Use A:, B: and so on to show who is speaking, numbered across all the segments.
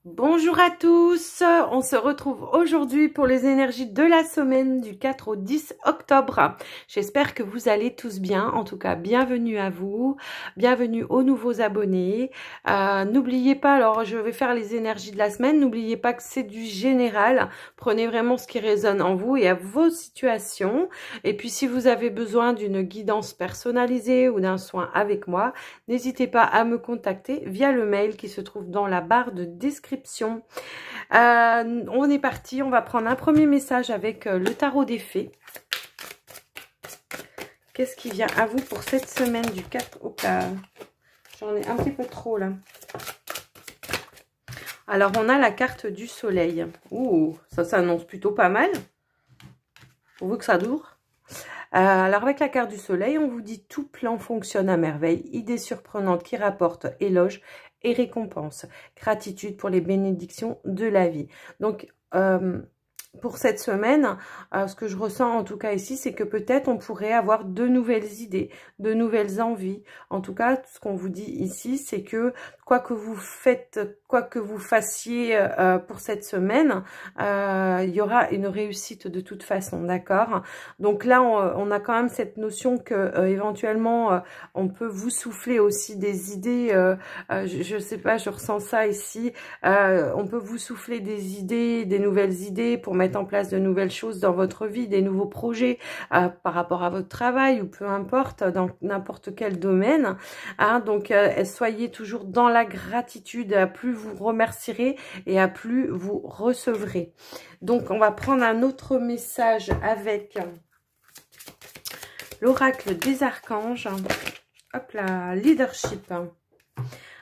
A: Bonjour à tous, on se retrouve aujourd'hui pour les énergies de la semaine du 4 au 10 octobre. J'espère que vous allez tous bien, en tout cas bienvenue à vous, bienvenue aux nouveaux abonnés. N'oubliez pas, alors je vais faire les énergies de la semaine, n'oubliez pas que c'est du général, prenez vraiment ce qui résonne en vous et à vos situations. Et puis si vous avez besoin d'une guidance personnalisée ou d'un soin avec moi, n'hésitez pas à me contacter via le mail qui se trouve dans la barre de description. On est parti, on va prendre un premier message avec le tarot des fées. Qu'est-ce qui vient à vous pour cette semaine du 4 au 4? J'en ai un petit peu trop là. Alors on a la carte du soleil. Ouh, ça s'annonce plutôt pas mal. Pourvu que ça dure. Alors avec la carte du soleil, on vous dit tout plan fonctionne à merveille. Idées surprenantes qui rapportent éloges et récompenses. Gratitude pour les bénédictions de la vie. Donc pour cette semaine, ce que je ressens en tout cas ici, c'est que peut-être on pourrait avoir de nouvelles idées, de nouvelles envies. En tout cas, ce qu'on vous dit ici, c'est que quoi que vous faites, quoi que vous fassiez pour cette semaine, il y aura une réussite de toute façon, d'accord? Donc là, on a quand même cette notion que éventuellement, on peut vous souffler aussi des idées. Je sais pas, je ressens ça ici. On peut vous souffler des idées, des nouvelles idées pour mettre en place de nouvelles choses dans votre vie, des nouveaux projets par rapport à votre travail ou peu importe, dans n'importe quel domaine. Hein, donc, soyez toujours dans la gratitude, à plus vous remercierez et à plus vous recevrez. Donc, on va prendre un autre message avec l'oracle des archanges. Hop là, leadership.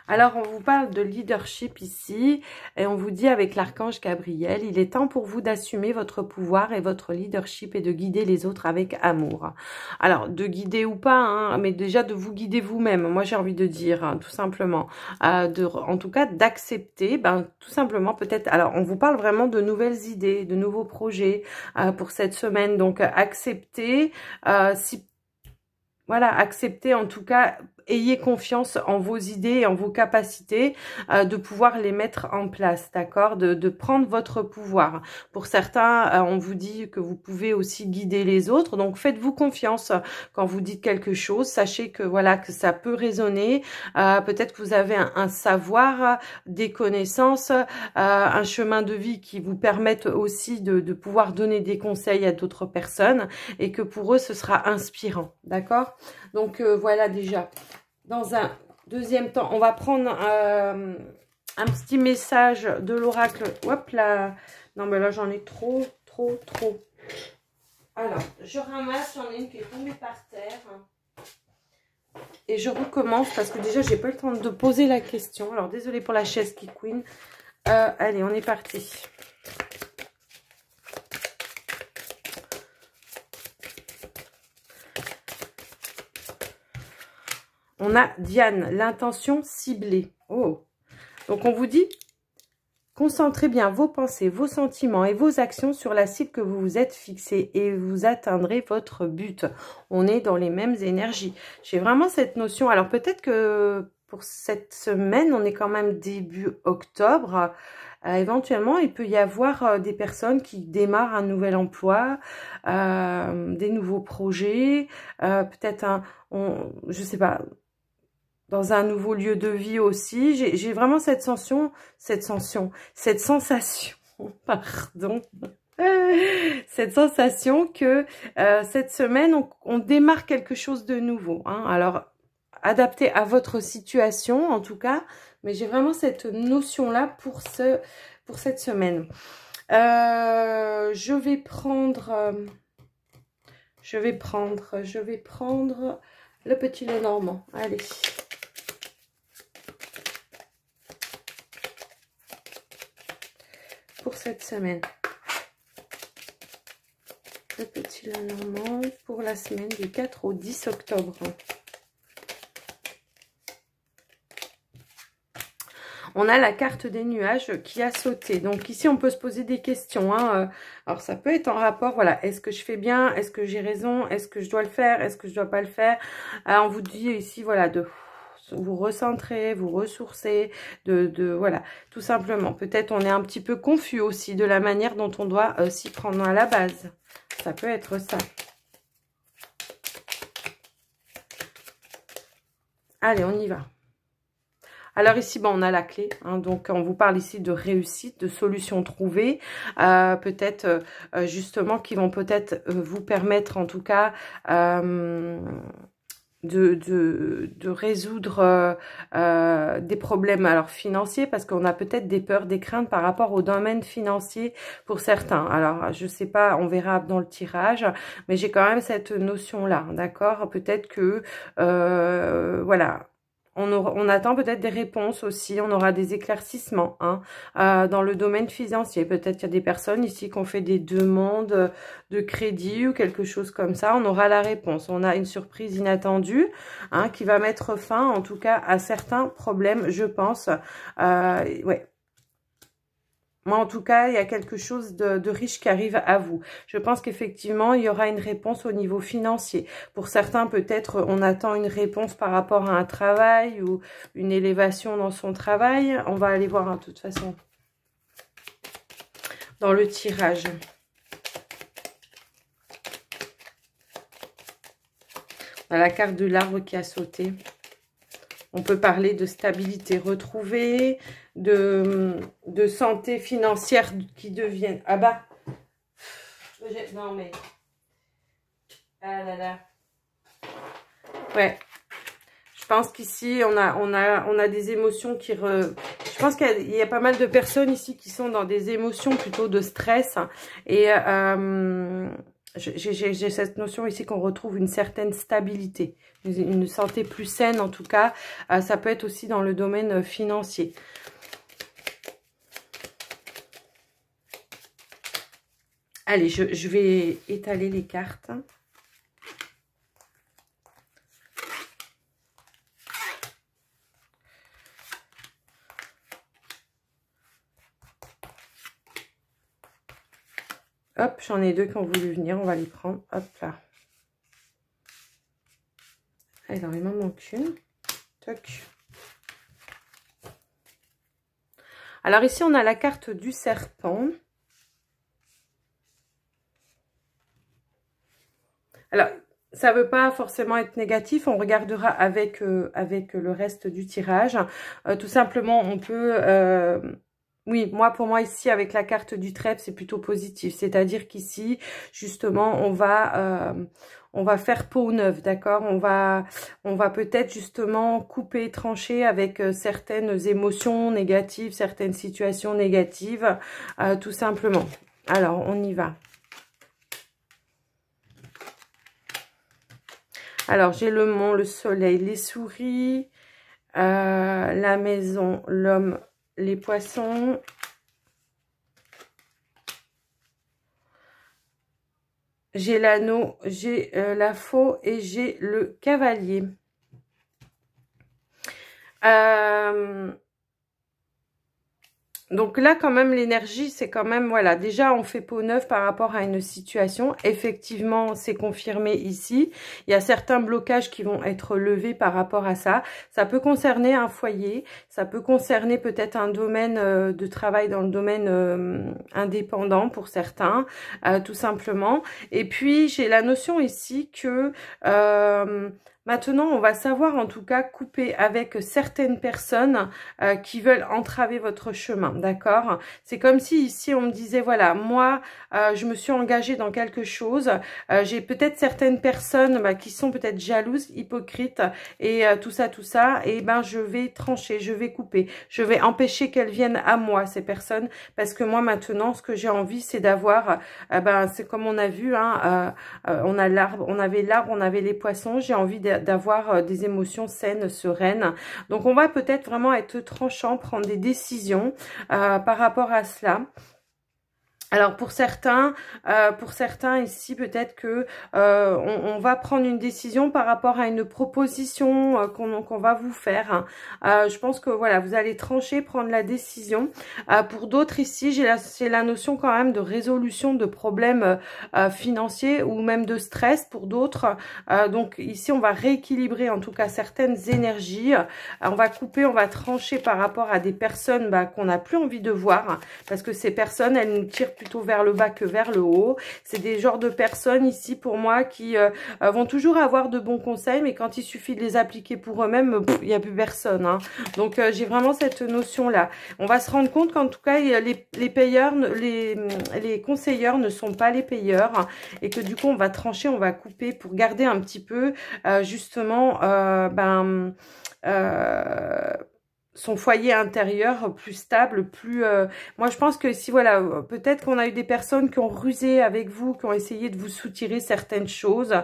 A: Alors, on vous parle de leadership ici et on vous dit avec l'archange Gabriel, il est temps pour vous d'assumer votre pouvoir et votre leadership et de guider les autres avec amour. Alors, de guider ou pas, hein, mais déjà de vous guider vous-même, moi j'ai envie de dire, hein, tout simplement. En tout cas, d'accepter, tout simplement peut-être, alors on vous parle vraiment de nouvelles idées, de nouveaux projets pour cette semaine. Donc, accepter, acceptez en tout cas, ayez confiance en vos idées et en vos capacités de pouvoir les mettre en place, d'accord, de prendre votre pouvoir. Pour certains, on vous dit que vous pouvez aussi guider les autres, donc faites-vous confiance quand vous dites quelque chose. Sachez que voilà, que ça peut résonner. Peut-être que vous avez un savoir, des connaissances, un chemin de vie qui vous permettent aussi de pouvoir donner des conseils à d'autres personnes et que pour eux, ce sera inspirant, d'accord? Donc voilà déjà. Dans un deuxième temps, on va prendre un petit message de l'oracle. Hop là. Non mais là j'en ai trop. Alors, je ramasse, j'en ai une qui est tombée par terre. Et je recommence parce que déjà j'ai pas le temps de poser la question. Alors désolée pour la chaise qui couine. Allez, on est parti. On a Diane, l'intention ciblée. Oh, donc on vous dit, concentrez bien vos pensées, vos sentiments et vos actions sur la cible que vous vous êtes fixée et vous atteindrez votre but. On est dans les mêmes énergies. J'ai vraiment cette notion. Alors peut-être que pour cette semaine, on est quand même début octobre. Éventuellement, il peut y avoir des personnes qui démarrent un nouvel emploi, des nouveaux projets, peut-être je sais pas, dans un nouveau lieu de vie aussi. J'ai vraiment cette sensation, pardon, cette sensation que cette semaine, on démarre quelque chose de nouveau. Hein. Alors, adapté à votre situation, en tout cas, mais j'ai vraiment cette notion-là pour cette semaine. Je vais prendre le petit Lenormand. Allez. Pour cette semaine. Le petit Lenormand pour la semaine du 4 au 10 octobre. On a la carte des nuages qui a sauté. Donc ici, on peut se poser des questions. Hein. Alors, ça peut être en rapport, voilà, est-ce que je fais bien? Est-ce que j'ai raison? Est-ce que je dois le faire? Est-ce que je dois pas le faire? On vous dit ici, voilà, vous recentrer, vous ressourcer, voilà, tout simplement. Peut-être on est un petit peu confus aussi de la manière dont on doit s'y prendre à la base. Ça peut être ça. Allez, on y va. Alors ici, bon, on a la clé, hein, donc on vous parle ici de réussite, de solutions trouvées, peut-être justement qui vont peut-être vous permettre en tout cas de résoudre des problèmes alors financiers, parce qu'on a peut-être des peurs, des craintes par rapport au domaine financier pour certains. Alors je sais pas, on verra dans le tirage, mais j'ai quand même cette notion là, d'accord? Peut-être que voilà, on attend peut-être des réponses aussi, on aura des éclaircissements hein, dans le domaine financier. Peut-être qu'il y a des personnes ici qui ont fait des demandes de crédit ou quelque chose comme ça. On aura la réponse. On a une surprise inattendue hein, qui va mettre fin en tout cas à certains problèmes, je pense. Ouais. Moi, en tout cas, il y a quelque chose de riche qui arrive à vous. Je pense qu'effectivement, il y aura une réponse au niveau financier. Pour certains, peut-être, on attend une réponse par rapport à un travail ou une élévation dans son travail. On va aller voir, hein, de toute façon, dans le tirage. On a la carte de l'arbre qui a sauté. On peut parler de stabilité retrouvée, de santé financière qui deviennent... Ah bah non mais... Ah là là. Ouais. Je pense qu'ici, on a des émotions qui... Je pense qu'il y a pas mal de personnes ici qui sont dans des émotions plutôt de stress. Et... j'ai cette notion ici qu'on retrouve une certaine stabilité, une santé plus saine en tout cas. Ça peut être aussi dans le domaine financier. Allez, je vais étaler les cartes. Hop, j'en ai deux qui ont voulu venir, on va les prendre. Hop là. Alors, il m'en manque une. Toc. Alors ici, on a la carte du serpent. Alors, ça ne veut pas forcément être négatif, on regardera avec le reste du tirage. Tout simplement, on peut... oui, pour moi ici, avec la carte du trèfle, c'est plutôt positif. C'est-à-dire qu'ici, justement, on va faire peau neuve, d'accord? On va peut-être justement couper, trancher avec certaines émotions négatives, certaines situations négatives, tout simplement. Alors, on y va. Alors, j'ai le mont, le soleil, les souris, la maison, l'homme, les poissons. J'ai l'anneau, j'ai la faux et j'ai le cavalier. Donc là, quand même, l'énergie, c'est quand même, voilà, déjà, on fait peau neuve par rapport à une situation. Effectivement, c'est confirmé ici. Il y a certains blocages qui vont être levés par rapport à ça. Ça peut concerner un foyer, ça peut concerner peut-être un domaine de travail dans le domaine indépendant pour certains, tout simplement. Et puis, j'ai la notion ici que... maintenant, on va savoir en tout cas couper avec certaines personnes qui veulent entraver votre chemin, d'accord? C'est comme si ici on me disait, voilà, moi je me suis engagée dans quelque chose, j'ai peut-être certaines personnes qui sont peut-être jalouses, hypocrites et tout ça, et ben je vais trancher, je vais couper, je vais empêcher qu'elles viennent à moi, ces personnes, parce que moi maintenant ce que j'ai envie c'est d'avoir, c'est comme on a vu, hein, on a l'arbre, on avait les poissons, j'ai envie d'avoir des émotions saines, sereines. Donc on va peut-être vraiment être tranchant, prendre des décisions par rapport à cela. Alors pour certains ici, peut-être que on va prendre une décision par rapport à une proposition qu'on va vous faire. Je pense que voilà, vous allez trancher, prendre la décision. Pour d'autres ici, j'ai la notion quand même de résolution de problèmes financiers ou même de stress pour d'autres. Donc ici, on va rééquilibrer en tout cas certaines énergies. On va couper, on va trancher par rapport à des personnes qu'on n'a plus envie de voir, parce que ces personnes, elles nous tirent plutôt vers le bas que vers le haut. C'est des genres de personnes ici pour moi qui vont toujours avoir de bons conseils, mais quand il suffit de les appliquer pour eux-mêmes, il n'y a plus personne. Hein. Donc j'ai vraiment cette notion-là. On va se rendre compte qu'en tout cas, les payeurs, les conseilleurs ne sont pas les payeurs, et que du coup, on va trancher, on va couper pour garder un petit peu justement son foyer intérieur plus stable, plus... moi, je pense que si, voilà, peut-être qu'on a eu des personnes qui ont rusé avec vous, qui ont essayé de vous soutirer certaines choses.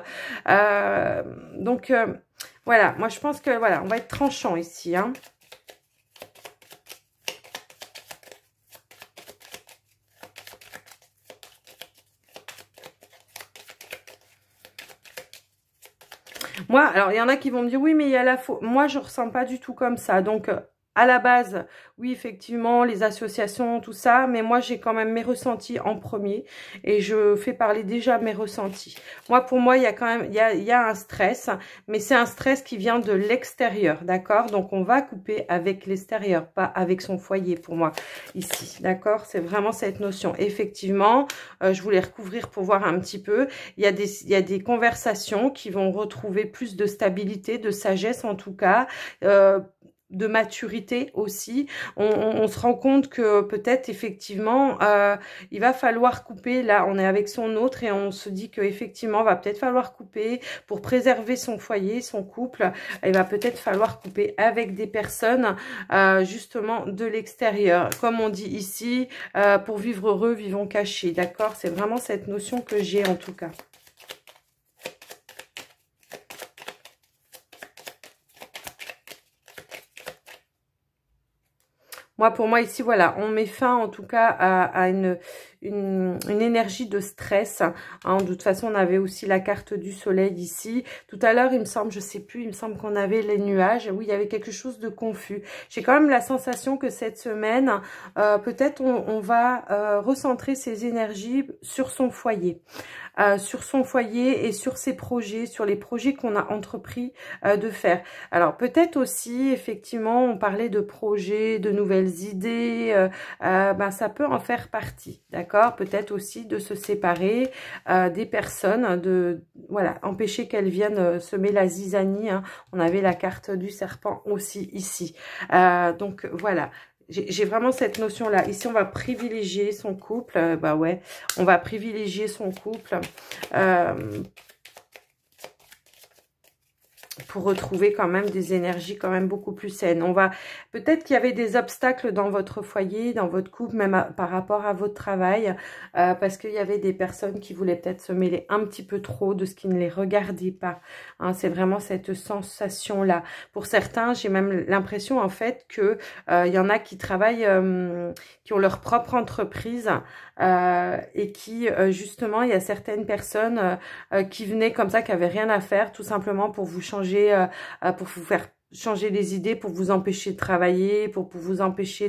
A: Donc, voilà, moi, je pense que, voilà, on va être tranchant ici, hein. Moi, alors, il y en a qui vont me dire, oui, mais il y a la faute. Moi, je ressens pas du tout comme ça. Donc, à la base, oui, effectivement, les associations, tout ça, mais moi, j'ai quand même mes ressentis en premier, et je fais parler déjà mes ressentis. Moi, pour moi, il y a quand même, il y a un stress, mais c'est un stress qui vient de l'extérieur, d'accord? Donc, on va couper avec l'extérieur, pas avec son foyer, pour moi, ici, d'accord? C'est vraiment cette notion. Effectivement, je voulais recouvrir pour voir un petit peu. Il y a des conversations qui vont retrouver plus de stabilité, de sagesse en tout cas, de maturité aussi. On se rend compte que peut-être effectivement il va falloir couper. Là on est avec son autre et on se dit que effectivement va peut-être falloir couper pour préserver son foyer, son couple. Il va peut-être falloir couper avec des personnes justement de l'extérieur, comme on dit ici, pour vivre heureux vivons cachés, d'accord? C'est vraiment cette notion que j'ai en tout cas. Moi, pour moi, ici, voilà, on met fin, en tout cas, à une énergie de stress. Hein. De toute façon, on avait aussi la carte du soleil ici. Tout à l'heure, il me semble, je sais plus, il me semble qu'on avait les nuages. Oui, il y avait quelque chose de confus. J'ai quand même la sensation que cette semaine, peut-être on va recentrer ses énergies sur son foyer. Sur son foyer et sur ses projets, sur les projets qu'on a entrepris de faire. Alors peut-être aussi, effectivement, on parlait de projets, de nouvelles idées, ça peut en faire partie, d'accord? Peut-être aussi de se séparer des personnes, voilà, empêcher qu'elles viennent semer la zizanie. Hein. On avait la carte du serpent aussi ici. Donc voilà. J'ai vraiment cette notion-là. Ici, on va privilégier son couple. Ouais, on va privilégier son couple pour retrouver quand même des énergies quand même beaucoup plus saines. Peut-être qu'il y avait des obstacles dans votre foyer, dans votre couple, même par rapport à votre travail, parce qu'il y avait des personnes qui voulaient peut-être se mêler un petit peu trop de ce qui ne les regardait pas. Hein, c'est vraiment cette sensation-là. Pour certains, j'ai même l'impression en fait que il y en a qui travaillent, qui ont leur propre entreprise et qui justement, il y a certaines personnes qui venaient comme ça, qui avaient rien à faire, tout simplement pour vous changer, pour vous faire changer les idées, pour vous empêcher de travailler, pour vous empêcher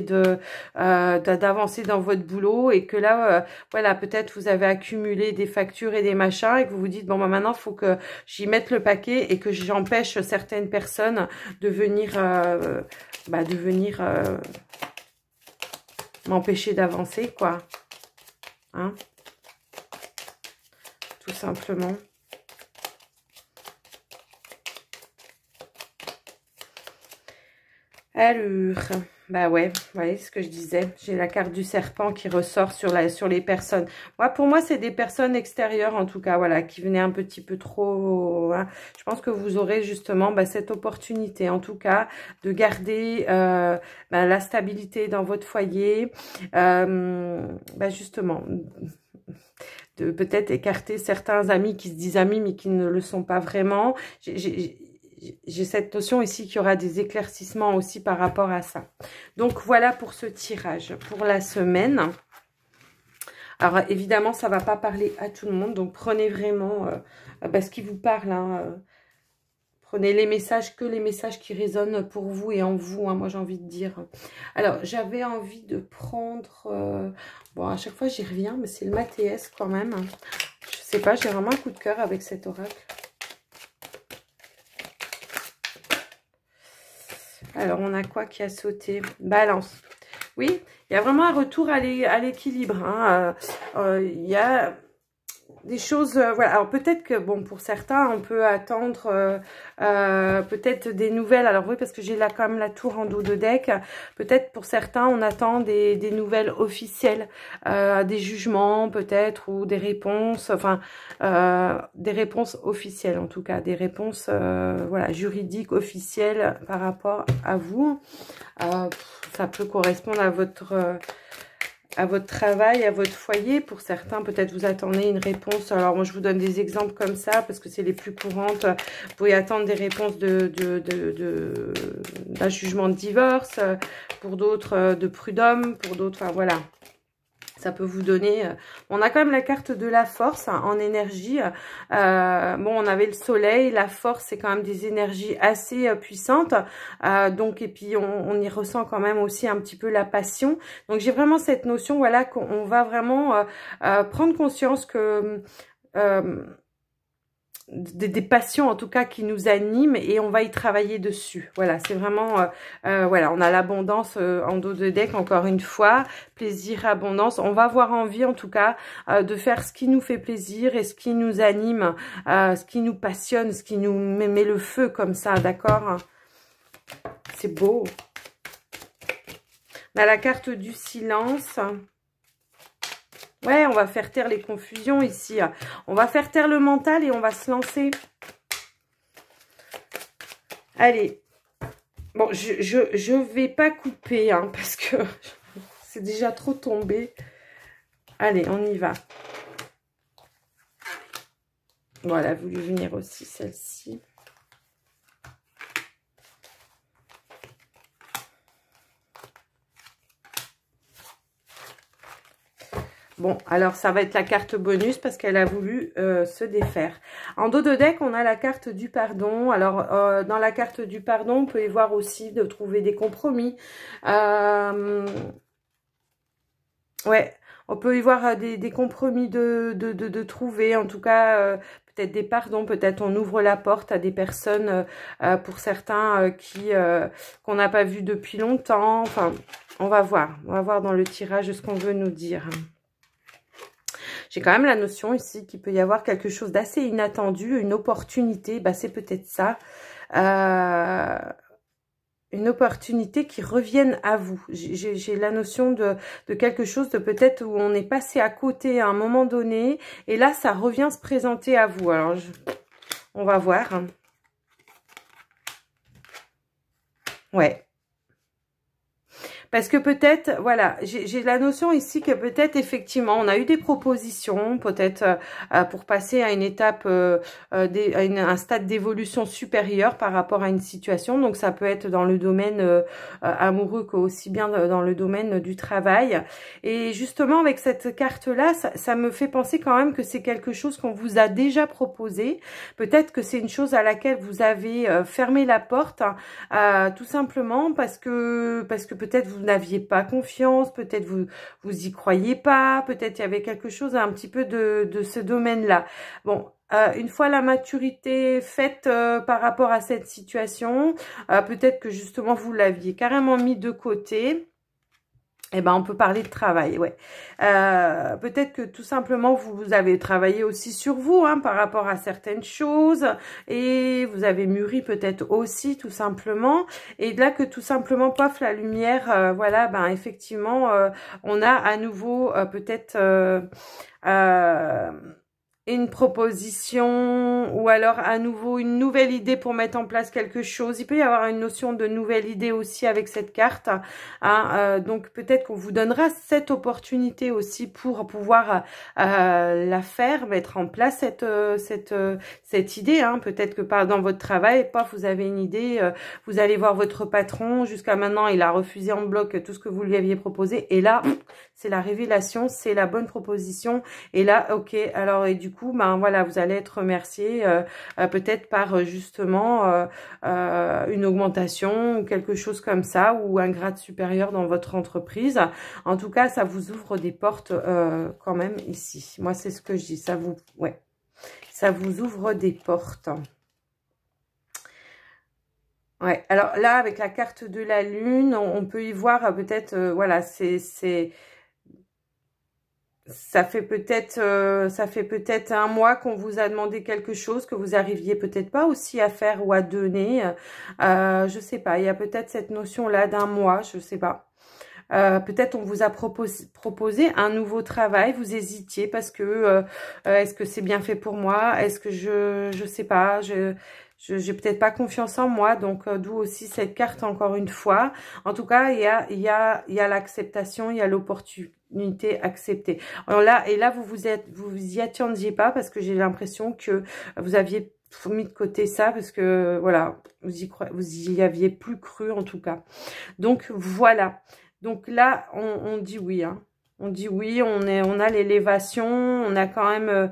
A: d'avancer dans votre boulot, et que là, voilà, peut-être vous avez accumulé des factures et des machins, et que vous vous dites, bon, maintenant, il faut que j'y mette le paquet, et que j'empêche certaines personnes de venir, m'empêcher d'avancer, quoi. Hein? Tout simplement. Alors, ouais, vous voyez ce que je disais. J'ai la carte du serpent qui ressort sur les personnes. Pour moi, c'est des personnes extérieures, en tout cas, voilà, qui venaient un petit peu trop. Hein. Je pense que vous aurez justement cette opportunité, en tout cas, de garder la stabilité dans votre foyer. Justement, de peut-être écarter certains amis qui se disent amis, mais qui ne le sont pas vraiment. J'ai cette notion ici qu'il y aura des éclaircissements aussi par rapport à ça. Donc, voilà pour ce tirage pour la semaine. Alors, évidemment, ça ne va pas parler à tout le monde. Donc, prenez vraiment ce qui vous parle. Hein, prenez les messages, que les messages qui résonnent pour vous et en vous. Hein, moi, j'ai envie de dire. Alors, j'avais envie de prendre... bon, à chaque fois, j'y reviens. Mais c'est le Mathéès quand même. Je sais pas, j'ai vraiment un coup de cœur avec cet oracle. Alors, on a quoi qui a sauté? Balance. Oui, il y a vraiment un retour à l'équilibre. Hein. Il y a des choses... voilà. Alors, peut-être que, bon, pour certains, on peut attendre peut-être des nouvelles. Alors, oui, parce que j'ai là quand même la tour en dos de deck. Peut-être pour certains, on attend des nouvelles officielles. Des jugements, peut-être, ou des réponses. Enfin, des réponses officielles, en tout cas. Des réponses, voilà, juridiques, officielles par rapport à vous. Ça peut correspondre à votre travail, à votre foyer. Pour certains, peut-être vous attendez une réponse. Alors, moi, je vous donne des exemples comme ça, parce que c'est les plus courantes. Vous pouvez attendre des réponses d'un jugement de divorce, pour d'autres, de prud'homme, pour d'autres, enfin, voilà. Ça peut vous donner... on a quand même la carte de la force hein, en énergie. Bon, on avait le soleil. La force, c'est quand même des énergies assez puissantes. Donc, et puis, on y ressent quand même aussi un petit peu la passion. Donc, j'ai vraiment cette notion, voilà, qu'on va vraiment prendre conscience que... des passions en tout cas qui nous animent et on va y travailler dessus. Voilà, c'est vraiment voilà, on a l'abondance en dos de deck encore une fois, plaisir, abondance. On va avoir envie en tout cas de faire ce qui nous fait plaisir et ce qui nous anime, ce qui nous passionne, ce qui nous met le feu comme ça, d'accord? C'est beau. On a la carte du silence. Ouais, on va faire taire les confusions ici. On va faire taire le mental et on va se lancer. Allez. Bon, je vais pas couper, hein, parce que c'est déjà trop tombé. Allez, on y va. Voilà, elle a voulu venir aussi, celle-ci. Bon, alors ça va être la carte bonus parce qu'elle a voulu se défaire. En dos de deck, on a la carte du pardon. Alors, dans la carte du pardon, on peut y voir aussi de trouver des compromis. Ouais, on peut y voir des compromis de trouver. En tout cas, peut-être des pardons. Peut-être on ouvre la porte à des personnes, pour certains, qu'on n'a pas vu depuis longtemps. Enfin, on va voir. On va voir dans le tirage ce qu'on veut nous dire. J'ai quand même la notion ici qu'il peut y avoir quelque chose d'assez inattendu, une opportunité, bah c'est peut-être ça, une opportunité qui revienne à vous. J'ai la notion de quelque chose de peut-être où on est passé à côté à un moment donné, et là ça revient se présenter à vous. Alors, on va voir. Ouais. Parce que peut-être, voilà, j'ai la notion ici que peut-être, effectivement, on a eu des propositions, peut-être pour passer à une étape, un stade d'évolution supérieur par rapport à une situation. Donc, ça peut être dans le domaine amoureux qu'aussi bien dans le domaine du travail. Et justement, avec cette carte-là, ça me fait penser quand même que c'est quelque chose qu'on vous a déjà proposé. Peut-être que c'est une chose à laquelle vous avez fermé la porte, tout simplement parce que peut-être vous n'aviez pas confiance, peut-être vous y croyez pas, peut-être il y avait quelque chose un petit peu de ce domaine-là. Bon, une fois la maturité faite par rapport à cette situation, peut-être que justement vous l'aviez carrément mis de côté. Eh ben, on peut parler de travail, ouais. Peut-être que tout simplement, vous avez travaillé aussi sur vous, hein, par rapport à certaines choses, et vous avez mûri peut-être aussi, tout simplement. Et là, que tout simplement, paf, la lumière, voilà, ben, effectivement, on a à nouveau peut-être une proposition ou alors à nouveau une nouvelle idée pour mettre en place quelque chose. Il peut y avoir une notion de nouvelle idée aussi avec cette carte. Hein, donc peut-être qu'on vous donnera cette opportunité aussi pour pouvoir la faire, mettre en place cette idée. Hein. Peut-être que dans votre travail, paf, vous avez une idée, vous allez voir votre patron. Jusqu'à maintenant, il a refusé en bloc tout ce que vous lui aviez proposé. Et là, c'est la révélation, c'est la bonne proposition. Et là, ok, alors et du coup, ben voilà, vous allez être remercié peut-être par justement une augmentation ou quelque chose comme ça, ou un grade supérieur dans votre entreprise. En tout cas, ça vous ouvre des portes quand même ici. Moi, c'est ce que je dis, ça vous ouvre des portes. Ouais, alors là, avec la carte de la lune, on peut y voir peut-être, voilà, ça fait peut-être un mois qu'on vous a demandé quelque chose que vous arriviez peut-être pas aussi à faire ou à donner. Je sais pas, il y a peut-être cette notion-là d'un mois, je sais pas. Peut-être on vous a proposé un nouveau travail, vous hésitiez parce que est-ce que c'est bien fait pour moi? Est-ce que je sais pas, j'ai peut-être pas confiance en moi, donc d'où aussi cette carte encore une fois. En tout cas, il y a l'acceptation, il y a l'opportunité acceptée. Alors là, et là, vous y attendiez pas parce que j'ai l'impression que vous aviez mis de côté ça parce que voilà, vous y aviez plus cru en tout cas. Donc voilà. Donc là, on dit oui, hein. On dit oui, on a l'élévation, on a quand même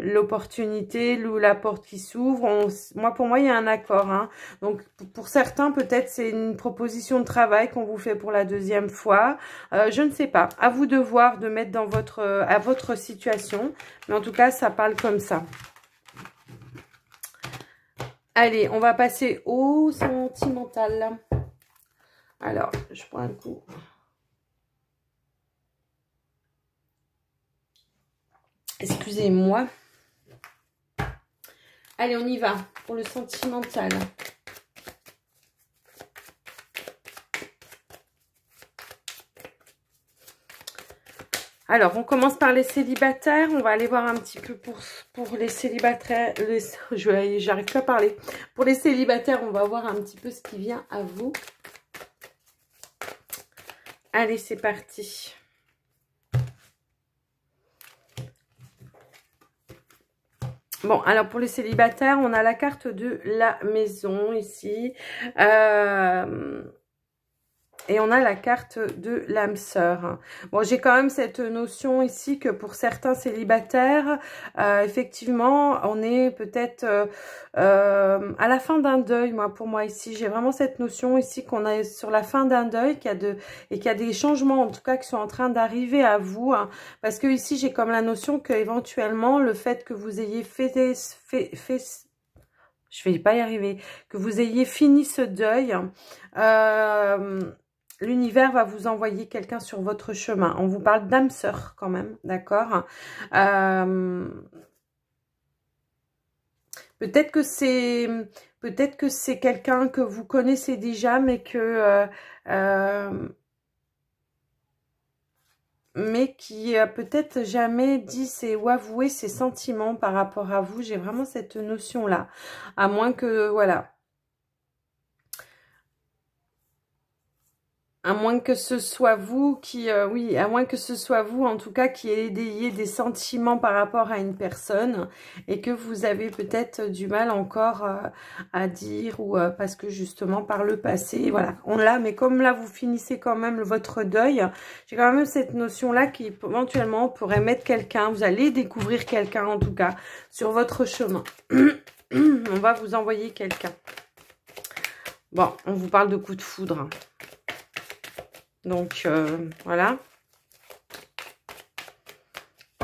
A: l'opportunité, la porte qui s'ouvre. Pour moi, il y a un accord. Hein. Donc, pour certains, peut-être c'est une proposition de travail qu'on vous fait pour la deuxième fois. Je ne sais pas. À vous de voir, de mettre dans à votre situation. Mais en tout cas, ça parle comme ça. Allez, on va passer au sentimental. Alors, je prends un coup. Excusez-moi. Allez, on y va pour le sentimental. Alors, on commence par les célibataires. On va aller voir un petit peu pour les célibataires. J'arrive pas à parler. Pour les célibataires, on va voir un petit peu ce qui vient à vous. Allez, c'est parti. Bon, alors pour les célibataires, on a la carte de la maison ici. Et on a la carte de l'âme sœur. Bon, j'ai quand même cette notion ici que pour certains célibataires, effectivement, on est peut-être à la fin d'un deuil. Pour moi ici, j'ai vraiment cette notion ici qu'on est sur la fin d'un deuil, qu'il y a des changements en tout cas qui sont en train d'arriver à vous. Hein, parce que ici, j'ai comme la notion que éventuellement le fait que vous ayez je vais pas y arriver, que vous ayez fini ce deuil. L'univers va vous envoyer quelqu'un sur votre chemin. On vous parle d'âme sœur quand même, d'accord? Peut-être que c'est quelqu'un que vous connaissez déjà, mais qui a peut-être jamais dit ou avoué ses sentiments par rapport à vous. J'ai vraiment cette notion-là. À moins que, voilà. À moins que ce soit vous qui, oui, à moins que ce soit vous, en tout cas, qui ayez des sentiments par rapport à une personne et que vous avez peut-être du mal encore à dire ou parce que justement par le passé, voilà, on l'a, mais comme là vous finissez quand même votre deuil, j'ai quand même cette notion-là qui éventuellement pourrait mettre quelqu'un, vous allez découvrir quelqu'un en tout cas sur votre chemin. On va vous envoyer quelqu'un. Bon, on vous parle de coup de foudre. Donc, voilà.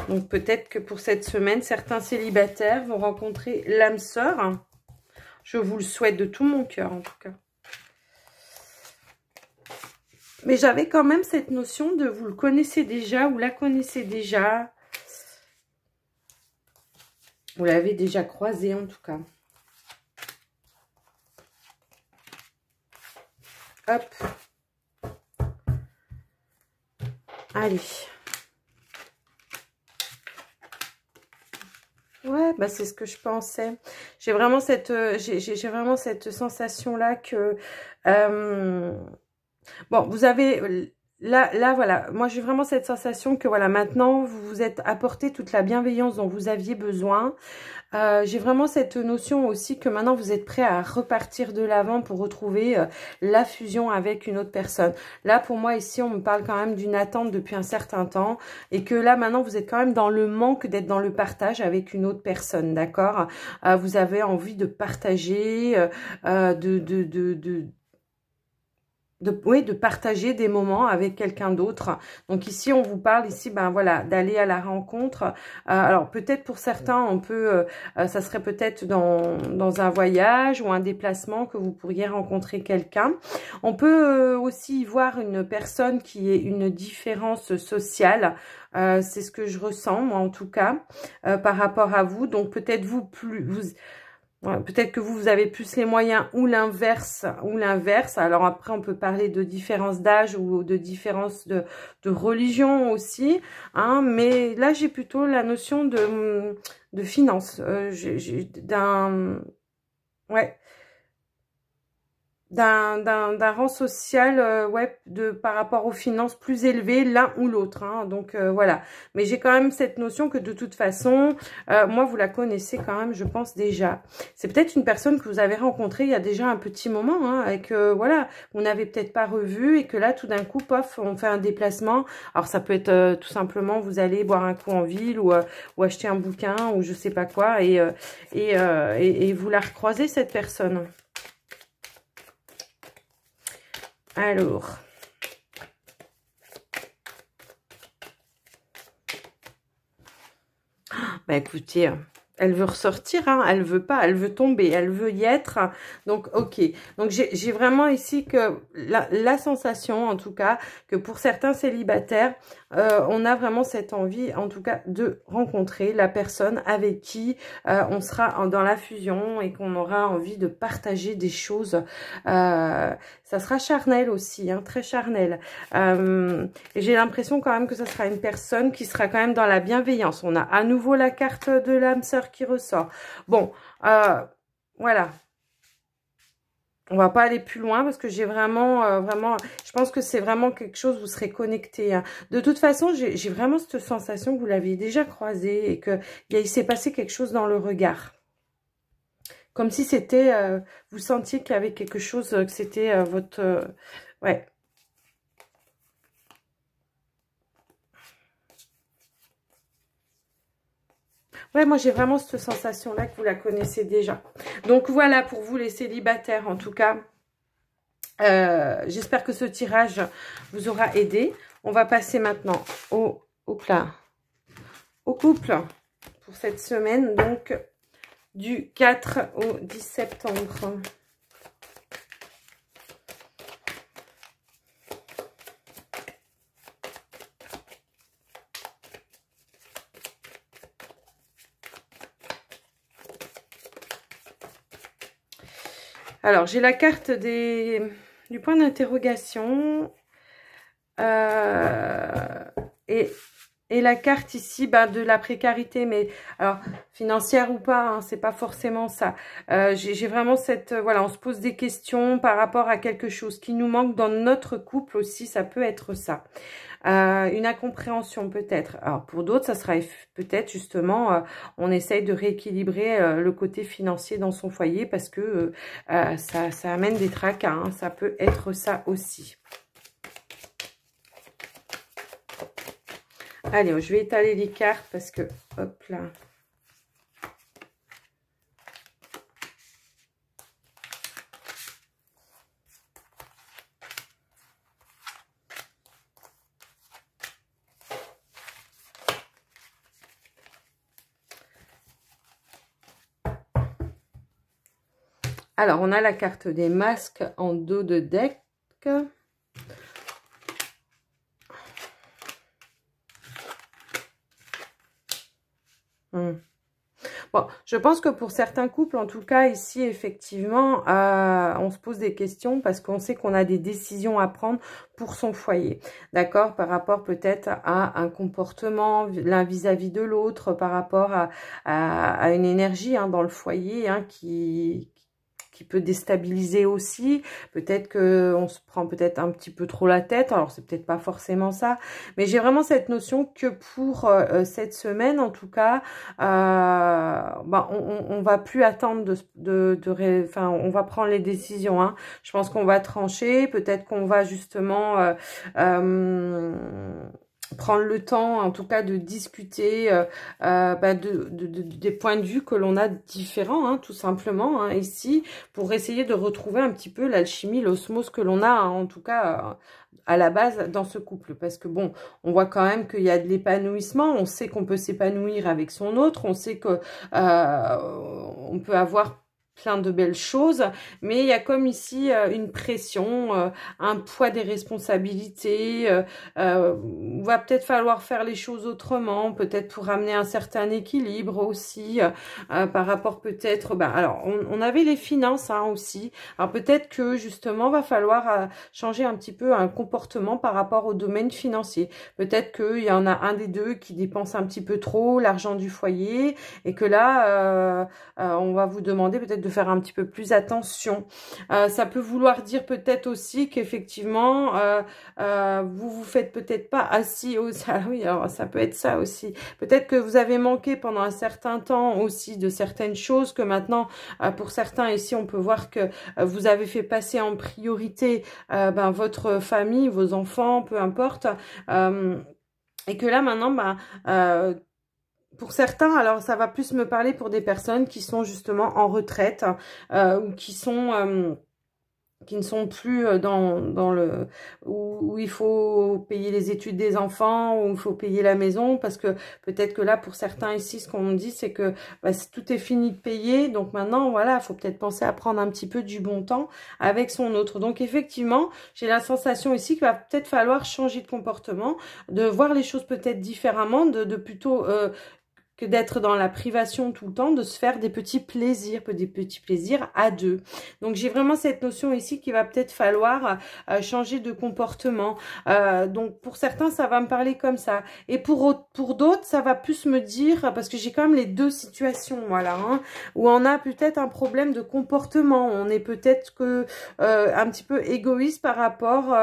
A: Donc, peut-être que pour cette semaine, certains célibataires vont rencontrer l'âme sœur. Je vous le souhaite de tout mon cœur, en tout cas. Mais j'avais quand même cette notion de vous le connaissez déjà ou la connaissez déjà. Vous l'avez déjà croisé, en tout cas. Hop. Allez. Ouais, bah c'est ce que je pensais. J'ai vraiment j'ai vraiment cette sensation-là que... bon, vous avez... Là, voilà, moi j'ai vraiment cette sensation que voilà, maintenant vous vous êtes apporté toute la bienveillance dont vous aviez besoin. J'ai vraiment cette notion aussi que maintenant vous êtes prêt à repartir de l'avant pour retrouver la fusion avec une autre personne. Là, pour moi, ici, on me parle quand même d'une attente depuis un certain temps et que là, maintenant, vous êtes quand même dans le manque d'être dans le partage avec une autre personne, d'accord? Vous avez envie de partager, oui, de partager des moments avec quelqu'un d'autre. Donc ici, on vous parle ici, ben voilà, d'aller à la rencontre. Alors peut-être pour certains, on peut, ça serait peut-être dans un voyage ou un déplacement que vous pourriez rencontrer quelqu'un. On peut aussi y voir une personne qui ait une différence sociale. C'est ce que je ressens, moi en tout cas, par rapport à vous. Donc peut-être voilà, peut-être que vous avez plus les moyens ou l'inverse. Alors après, on peut parler de différence d'âge ou de différence de religion aussi. Hein, mais là, j'ai plutôt la notion de finance. Ouais, d'un rang social ouais, par rapport aux finances plus élevées l'un ou l'autre, hein. Donc voilà, mais j'ai quand même cette notion que de toute façon moi vous la connaissez quand même, je pense déjà. C'est peut-être une personne que vous avez rencontrée il y a déjà un petit moment, hein, et que voilà, vous n'avez peut-être pas revu et que là tout d'un coup pof, on fait un déplacement. Alors ça peut être tout simplement vous allez boire un coup en ville ou acheter un bouquin ou je sais pas quoi et vous la recroisez cette personne. Alors, bah écoutez, elle veut ressortir, hein, elle veut pas, elle veut tomber, elle veut y être. Donc, ok. Donc, j'ai vraiment ici que la sensation, en tout cas, que pour certains célibataires, on a vraiment cette envie, en tout cas, de rencontrer la personne avec qui on sera dans la fusion et qu'on aura envie de partager des choses. Ça sera charnel aussi, hein, très charnel. Et j'ai l'impression quand même que ça sera une personne qui sera quand même dans la bienveillance. On a à nouveau la carte de l'âme sœur qui ressort. Bon, voilà. On va pas aller plus loin parce que j'ai vraiment, je pense que c'est vraiment quelque chose, vous serez connecté. Hein. De toute façon, j'ai vraiment cette sensation que vous l'aviez déjà croisé et qu'il s'est passé quelque chose dans le regard. Comme si c'était, vous sentiez qu'il y avait quelque chose, que c'était votre... ouais. Ouais, moi j'ai vraiment cette sensation-là que vous la connaissez déjà. Donc voilà pour vous les célibataires en tout cas. J'espère que ce tirage vous aura aidé. On va passer maintenant au couple pour cette semaine. Donc du 4 au 10 septembre. Alors, j'ai la carte du point d'interrogation et la carte ici de la précarité, mais alors financière ou pas, hein, c'est pas forcément ça. J'ai vraiment cette, voilà, on se pose des questions par rapport à quelque chose qui nous manque dans notre couple aussi, ça peut être ça. Une incompréhension peut-être. Alors pour d'autres, ça sera peut-être justement, on essaye de rééquilibrer le côté financier dans son foyer parce que ça amène des tracas, hein, ça peut être ça aussi. Allez, je vais étaler les cartes parce que, hop là. Alors, on a la carte des masques en dos de deck. Bon, je pense que pour certains couples, en tout cas ici, effectivement, on se pose des questions parce qu'on sait qu'on a des décisions à prendre pour son foyer, d'accord, par rapport peut-être à un comportement l'un vis-à-vis de l'autre, par rapport à une énergie hein, dans le foyer hein, qui peut déstabiliser aussi. Peut-être qu'on se prend peut-être un petit peu trop la tête. Alors, c'est peut-être pas forcément ça. Mais j'ai vraiment cette notion que pour cette semaine, en tout cas, on va plus attendre enfin, on va prendre les décisions. Hein. Je pense qu'on va trancher. Peut-être qu'on va justement... prendre le temps, en tout cas, de discuter des points de vue que l'on a différents, hein, tout simplement, hein, ici, pour essayer de retrouver un petit peu l'alchimie, l'osmose que l'on a, hein, en tout cas, à la base, dans ce couple. Parce que, bon, on voit quand même qu'il y a de l'épanouissement, on sait qu'on peut s'épanouir avec son autre, on sait que on peut avoir plein de belles choses, mais il y a comme ici une pression, un poids des responsabilités, va peut-être falloir faire les choses autrement, peut-être pour amener un certain équilibre aussi, par rapport peut-être, alors on avait les finances hein, aussi, alors peut-être que justement va falloir changer un petit peu un comportement par rapport au domaine financier, peut-être qu'il y en a un des deux qui dépense un petit peu trop l'argent du foyer, et que là, on va vous demander peut-être de faire un petit peu plus attention. Ça peut vouloir dire peut-être aussi qu'effectivement, vous faites peut-être pas assis au... Ah oui, alors ça peut être ça aussi. Peut-être que vous avez manqué pendant un certain temps aussi de certaines choses, que maintenant, pour certains ici, on peut voir que vous avez fait passer en priorité votre famille, vos enfants, peu importe. Et que là, maintenant, pour certains, alors ça va plus me parler pour des personnes qui sont justement en retraite ou qui ne sont plus dans le où il faut payer les études des enfants, où il faut payer la maison, parce que peut-être que là pour certains ici ce qu'on me dit c'est que tout est fini de payer, donc maintenant voilà, il faut peut-être penser à prendre un petit peu du bon temps avec son autre. Donc effectivement j'ai la sensation ici qu'il va peut-être falloir changer de comportement, de voir les choses peut-être différemment, de plutôt que d'être dans la privation tout le temps, de se faire des petits plaisirs à deux. Donc j'ai vraiment cette notion ici qu'il va peut-être falloir changer de comportement. Donc pour certains ça va me parler comme ça, et pour d'autres ça va plus me dire, parce que j'ai quand même les deux situations, voilà, hein, où on a peut-être un problème de comportement, on est peut-être que un petit peu égoïste par rapport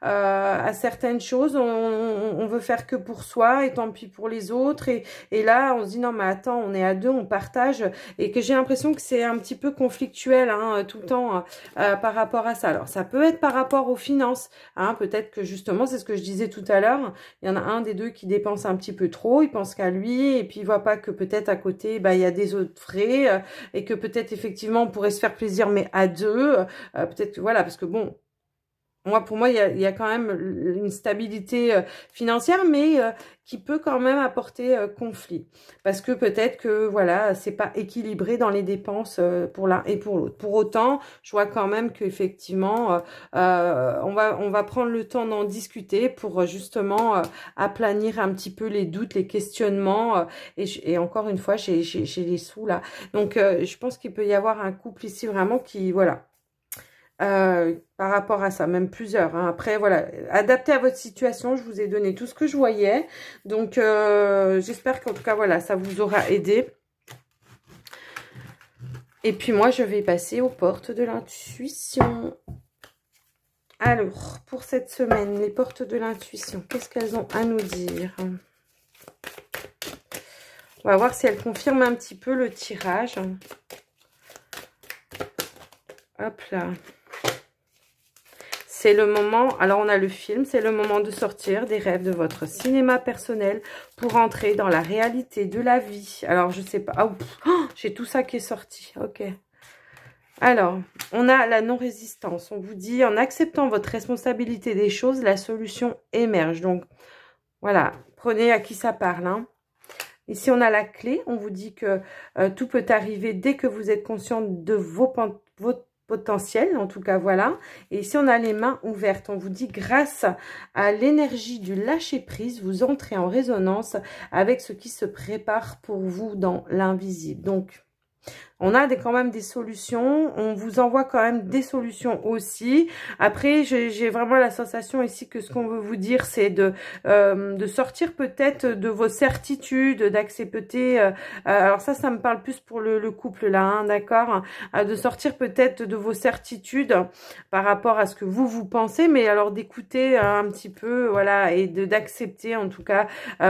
A: à certaines choses, on veut faire que pour soi et tant pis pour les autres, et là on se dit non mais attends, on est à deux, on partage, et que j'ai l'impression que c'est un petit peu conflictuel hein, tout le temps par rapport à ça. Alors ça peut être par rapport aux finances, hein, peut-être que justement c'est ce que je disais tout à l'heure, il y en a un des deux qui dépense un petit peu trop, il pense qu'à lui et puis il voit pas que peut-être à côté il y a des autres frais et que peut-être effectivement on pourrait se faire plaisir mais à deux, peut-être voilà, parce que bon, pour moi, il y a quand même une stabilité financière, mais qui peut quand même apporter conflit. Parce que peut-être que, voilà, c'est pas équilibré dans les dépenses pour l'un et pour l'autre. Pour autant, je vois quand même qu'effectivement, on va prendre le temps d'en discuter pour justement aplanir un petit peu les doutes, les questionnements. Et encore une fois, j'ai les sous là. Donc, je pense qu'il peut y avoir un couple ici vraiment qui, voilà... par rapport à ça, même plusieurs. Hein. Après, voilà, adapté à votre situation, je vous ai donné tout ce que je voyais. Donc, j'espère qu'en tout cas, voilà, ça vous aura aidé. Et puis, moi, je vais passer aux portes de l'intuition. Alors, pour cette semaine, les portes de l'intuition, qu'est-ce qu'elles ont à nous dire? On va voir si elles confirment un petit peu le tirage. Hop là. C'est le moment, alors on a le film, c'est le moment de sortir des rêves de votre cinéma personnel pour entrer dans la réalité de la vie. Alors, je sais pas, j'ai tout ça qui est sorti, ok. Alors, on a la non-résistance. On vous dit, en acceptant votre responsabilité des choses, la solution émerge. Donc, voilà, prenez à qui ça parle, hein. Ici, on a la clé. On vous dit que tout peut arriver dès que vous êtes conscient de potentiel, en tout cas, voilà. Et ici, on a les mains ouvertes. On vous dit, grâce à l'énergie du lâcher-prise, vous entrez en résonance avec ce qui se prépare pour vous dans l'invisible. Donc, on a quand même des solutions, on vous envoie quand même des solutions aussi. Après, j'ai vraiment la sensation ici que ce qu'on veut vous dire, c'est de sortir peut-être de vos certitudes, d'accepter... alors ça me parle plus pour le couple là, hein, d'accord, de sortir peut-être de vos certitudes par rapport à ce que vous pensez, mais alors d'écouter un petit peu, voilà, et d'accepter en tout cas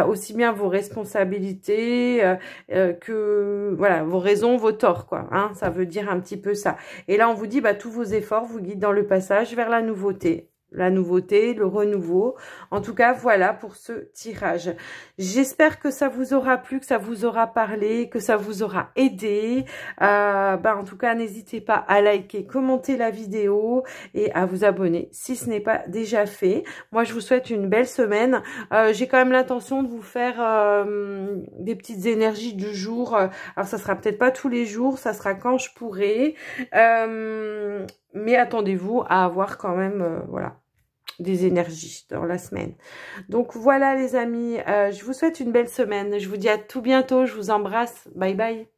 A: aussi bien vos responsabilités que, voilà, vos raisons, vos torts, quoi, hein, ça veut dire un petit peu ça. Et là, on vous dit, bah, tous vos efforts vous guident dans le passage vers la nouveauté. La nouveauté, le renouveau. En tout cas, voilà pour ce tirage. J'espère que ça vous aura plu, que ça vous aura parlé, que ça vous aura aidé. En tout cas, n'hésitez pas à liker, commenter la vidéo et à vous abonner si ce n'est pas déjà fait. Moi, je vous souhaite une belle semaine. J'ai quand même l'intention de vous faire des petites énergies du jour. Alors, ça sera peut-être pas tous les jours, ça sera quand je pourrai. Mais attendez-vous à avoir quand même, voilà, des énergies dans la semaine. Donc voilà les amis, je vous souhaite une belle semaine. Je vous dis à tout bientôt, je vous embrasse. Bye bye.